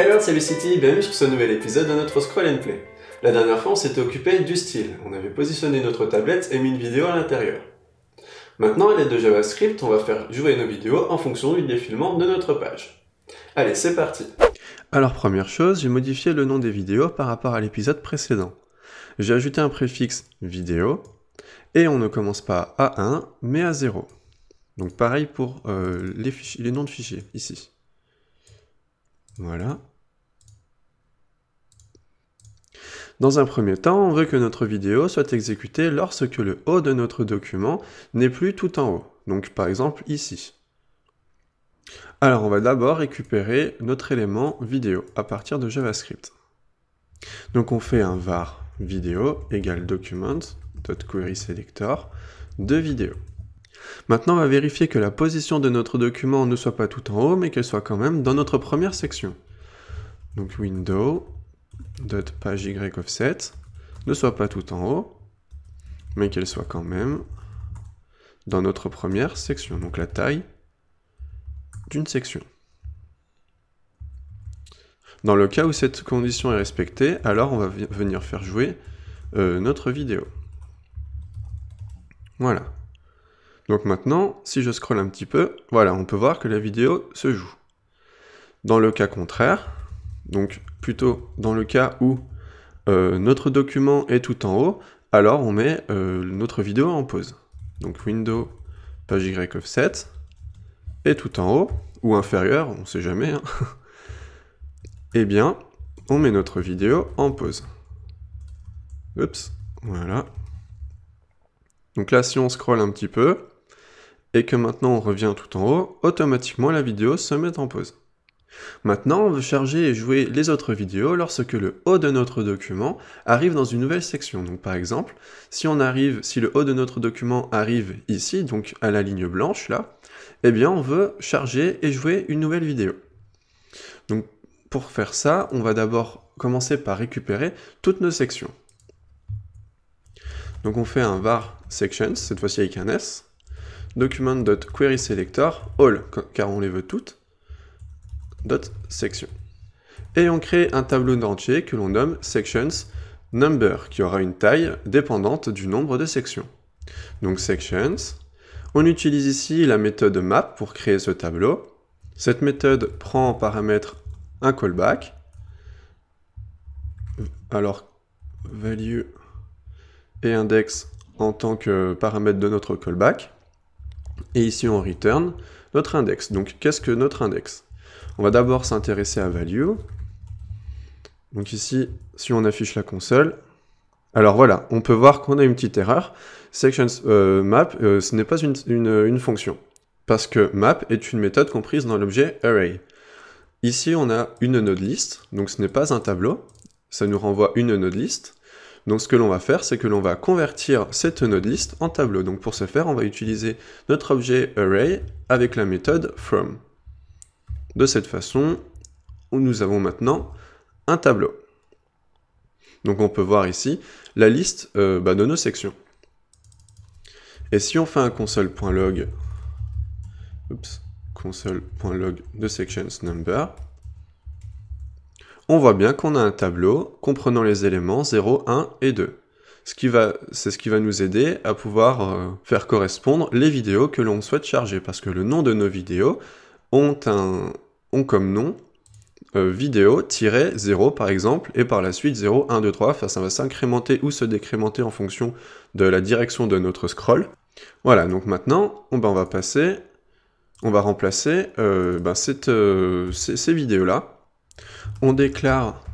Hello, c'est Lucity, bienvenue sur ce nouvel épisode de notre Scroll and Play. La dernière fois, on s'était occupé du style. On avait positionné notre tablette et mis une vidéo à l'intérieur. Maintenant, à l'aide de JavaScript, on va faire jouer nos vidéos en fonction du défilement de notre page. Allez, c'est parti. Alors, première chose, j'ai modifié le nom des vidéos par rapport à l'épisode précédent. J'ai ajouté un préfixe vidéo, et on ne commence pas à 1, mais à 0. Donc pareil pour les noms de fichiers, ici. Voilà. Dans un premier temps, on veut que notre vidéo soit exécutée lorsque le haut de notre document n'est plus tout en haut. Donc par exemple ici. Alors on va d'abord récupérer notre élément vidéo à partir de JavaScript. Donc on fait un var vidéo égale document.querySelector de vidéo. Maintenant on va vérifier que la position de notre document ne soit pas tout en haut, mais qu'elle soit quand même dans notre première section. Donc window.pageYOffset ne soit pas tout en haut, mais qu'elle soit quand même dans notre première section, donc la taille d'une section. Dans le cas où cette condition est respectée, alors on va venir faire jouer notre vidéo. Voilà. Donc maintenant, si je scrolle un petit peu, voilà, on peut voir que la vidéo se joue. Dans le cas contraire, donc plutôt dans le cas où notre document est tout en haut, alors on met notre vidéo en pause. Donc window pageYOffset est tout en haut, ou inférieur, on ne sait jamais. Hein. Eh bien, on met notre vidéo en pause. Oups, voilà. Donc là, si on scrolle un petit peu, et que maintenant on revient tout en haut, automatiquement la vidéo se met en pause. Maintenant, on veut charger et jouer les autres vidéos lorsque le haut de notre document arrive dans une nouvelle section. Donc par exemple, si le haut de notre document arrive ici, donc à la ligne blanche là, eh bien on veut charger et jouer une nouvelle vidéo. Donc pour faire ça, on va d'abord commencer par récupérer toutes nos sections. Donc on fait un var sections, cette fois-ci avec un S, document.querySelector all, car on les veut toutes, .section. Et on crée un tableau d'entier que l'on nomme sections number, qui aura une taille dépendante du nombre de sections. Donc sections, on utilise ici la méthode map pour créer ce tableau. Cette méthode prend en paramètre un callback, alors value et index en tant que paramètre de notre callback, et ici on return notre index. Donc qu'est-ce que notre index? On va d'abord s'intéresser à value. Donc ici, si on affiche la console, alors voilà, on peut voir qu'on a une petite erreur. Sections map, ce n'est pas une fonction, parce que map est une méthode comprise dans l'objet array. Ici, on a une node list, donc ce n'est pas un tableau, ça nous renvoie une node list. Donc ce que l'on va faire, c'est que l'on va convertir cette node list en tableau. Donc pour ce faire, on va utiliser notre objet array avec la méthode from. De cette façon, nous avons maintenant un tableau. Donc on peut voir ici la liste de nos sections. Et si on fait un console.log de sections number, on voit bien qu'on a un tableau comprenant les éléments 0, 1 et 2. C'est ce qui va nous aider à pouvoir faire correspondre les vidéos que l'on souhaite charger, parce que le nom de nos vidéos ont comme nom vidéo-0 par exemple, et par la suite 0, 1, 2, 3, enfin ça va s'incrémenter ou se décrémenter en fonction de la direction de notre scroll. Voilà, donc maintenant, on va remplacer ces vidéos-là. On déclare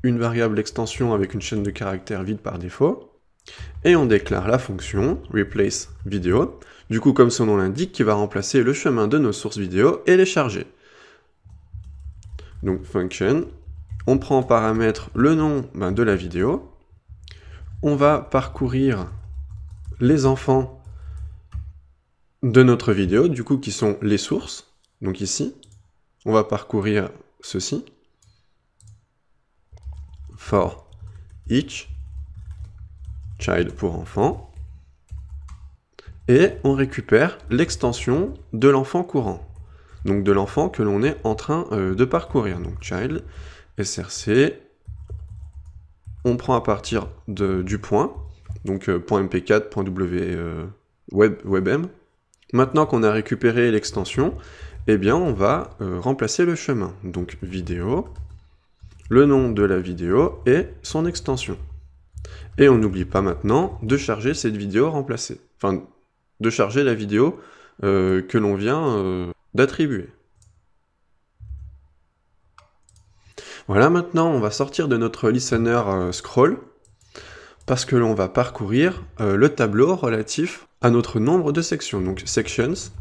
une variable extension avec une chaîne de caractères vide par défaut, et on déclare la fonction replace video, du coup comme son nom l'indique, qui va remplacer le chemin de nos sources vidéo et les charger. Donc function, on prend en paramètre le nom de la vidéo, on va parcourir les enfants de notre vidéo, du coup qui sont les sources, donc ici, on va parcourir ceci, for each child pour enfant, et on récupère l'extension de l'enfant courant. donc de l'enfant que l'on est en train de parcourir. Donc child, src, on prend à partir du point, donc .mp4, .webm. Maintenant qu'on a récupéré l'extension, eh bien on va remplacer le chemin. Donc vidéo, le nom de la vidéo et son extension. Et on n'oublie pas maintenant de charger cette vidéo remplacée. Enfin, de charger la vidéo que l'on vient d'attribuer. Voilà, maintenant on va sortir de notre listener scroll parce que l'on va parcourir le tableau relatif à notre nombre de sections. Donc sections,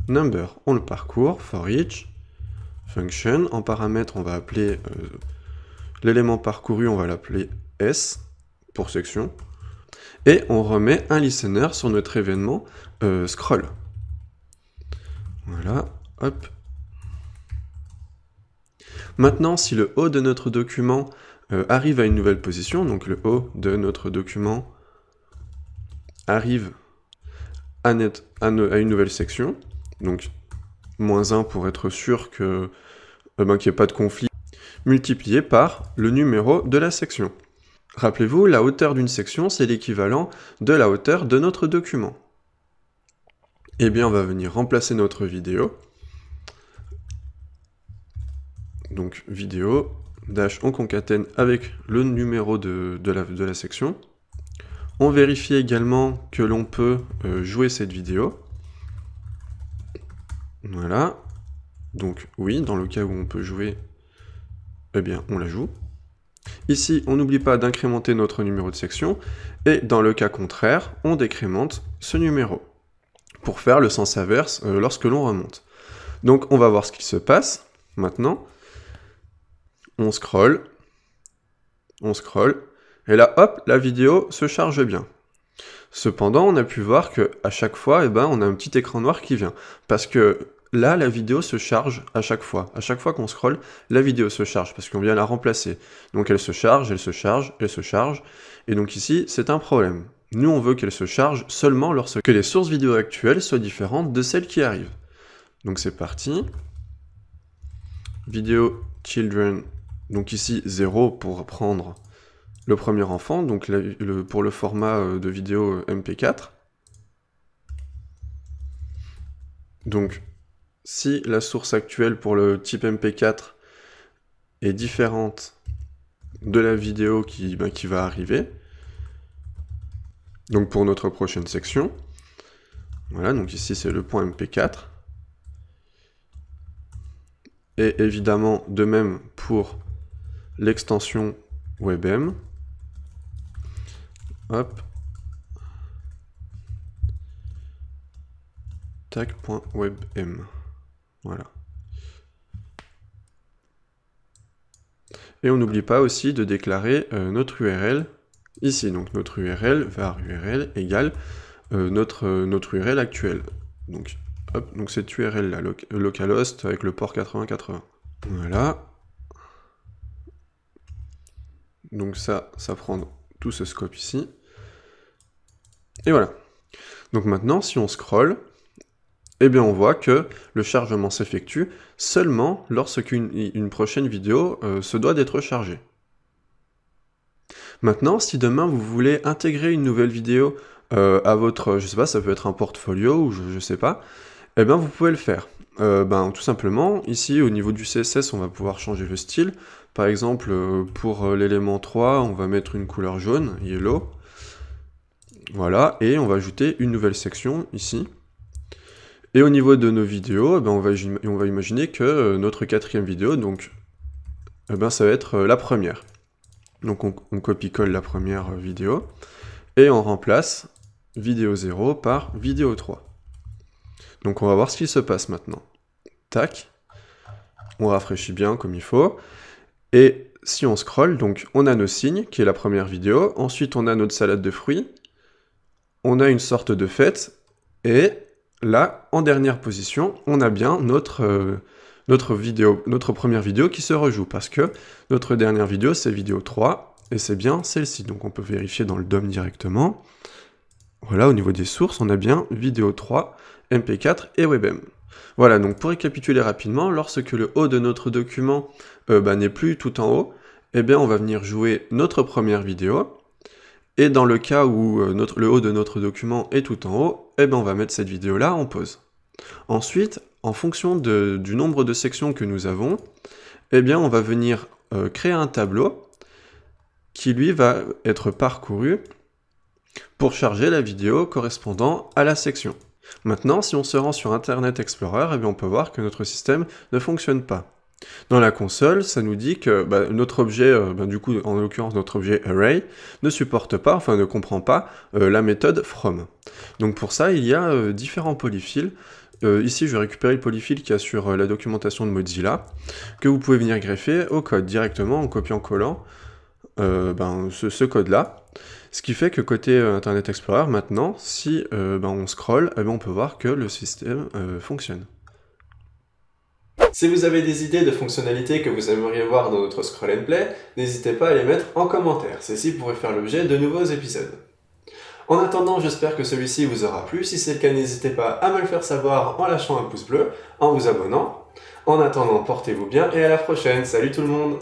number, on le parcourt, for each, function, en paramètre on va appeler l'élément parcouru, on va l'appeler S pour section, et on remet un listener sur notre événement scroll. Voilà, hop. Maintenant, si le haut de notre document arrive à une nouvelle position, donc le haut de notre document arrive à une nouvelle section, donc -1 pour être sûr qu'il n'y ait pas de conflit, multiplié par le numéro de la section. Rappelez-vous, la hauteur d'une section, c'est l'équivalent de la hauteur de notre document. Eh bien, on va venir remplacer notre vidéo. Donc vidéo, dash, on concatène avec le numéro de la section. On vérifie également que l'on peut jouer cette vidéo. Voilà. Donc oui, dans le cas où on peut jouer, eh bien on la joue. Ici, on n'oublie pas d'incrémenter notre numéro de section, et dans le cas contraire, on décrémente ce numéro, pour faire le sens inverse lorsque l'on remonte. Donc on va voir ce qui se passe, maintenant. On scrolle, et là, hop, la vidéo se charge bien. Cependant, on a pu voir que à chaque fois, on a un petit écran noir qui vient, parce que là, la vidéo se charge à chaque fois. À chaque fois qu'on scrolle, la vidéo se charge, parce qu'on vient la remplacer. Donc elle se charge, elle se charge, elle se charge, et donc ici, c'est un problème. Nous, on veut qu'elle se charge seulement lorsque les sources vidéo actuelles soient différentes de celles qui arrivent. Donc c'est parti. Vidéo children, donc ici 0 pour prendre le premier enfant, donc pour le format de vidéo MP4. Donc si la source actuelle pour le type MP4 est différente de la vidéo qui va arriver, donc pour notre prochaine section, voilà, donc ici c'est le point MP4, et évidemment de même pour l'extension WebM, hop, tac.webm, voilà. Et on n'oublie pas aussi de déclarer notre URL ici, donc notre URL var URL égale notre URL actuelle. Donc, hop, donc cette URL là, localhost avec le port 8080. Voilà. Donc ça prend tout ce scope ici. Et voilà. Donc maintenant, si on scrolle, eh bien on voit que le chargement s'effectue seulement lorsqu'une prochaine vidéo se doit d'être chargée. Maintenant, si demain vous voulez intégrer une nouvelle vidéo à votre, je sais pas, ça peut être un portfolio ou je sais pas, eh bien vous pouvez le faire. Tout simplement, ici au niveau du CSS, on va pouvoir changer le style. Par exemple, pour l'élément 3, on va mettre une couleur jaune, yellow. Voilà, et on va ajouter une nouvelle section ici. Et au niveau de nos vidéos, on va imaginer que notre quatrième vidéo, donc, ça va être la première. Donc on copie-colle la première vidéo, et on remplace vidéo 0 par vidéo 3. Donc on va voir ce qui se passe maintenant. Tac, on rafraîchit bien comme il faut, et si on scrolle, donc on a nos signes, qui est la première vidéo, ensuite on a notre salade de fruits, on a une sorte de fête, et là, en dernière position, on a bien notre première vidéo qui se rejoue, parce que notre dernière vidéo, c'est vidéo 3, et c'est bien celle-ci. Donc on peut vérifier dans le DOM directement. Voilà, au niveau des sources, on a bien vidéo 3, MP4 et WebM. Voilà, donc pour récapituler rapidement, lorsque le haut de notre document n'est plus tout en haut, eh bien on va venir jouer notre première vidéo, et dans le cas où le haut de notre document est tout en haut, eh bien on va mettre cette vidéo-là en pause. Ensuite, en fonction du nombre de sections que nous avons, eh bien on va venir créer un tableau qui lui va être parcouru pour charger la vidéo correspondant à la section. Maintenant, si on se rend sur Internet Explorer, eh bien on peut voir que notre système ne fonctionne pas. Dans la console, ça nous dit que notre objet, du coup, en l'occurrence notre objet array, ne supporte pas, enfin ne comprend pas la méthode from. Donc pour ça, il y a différents polyfills. Ici, je vais récupérer le polyfill qu'il y a sur la documentation de Mozilla, que vous pouvez venir greffer au code directement en copiant-collant ce code-là. Ce qui fait que côté Internet Explorer, maintenant, si on scrolle, on peut voir que le système fonctionne. Si vous avez des idées de fonctionnalités que vous aimeriez voir dans notre Scroll and Play, n'hésitez pas à les mettre en commentaire, ceci pourrait faire l'objet de nouveaux épisodes. En attendant, j'espère que celui-ci vous aura plu, si c'est le cas n'hésitez pas à me le faire savoir en lâchant un pouce bleu, en vous abonnant. En attendant, portez-vous bien et à la prochaine, salut tout le monde!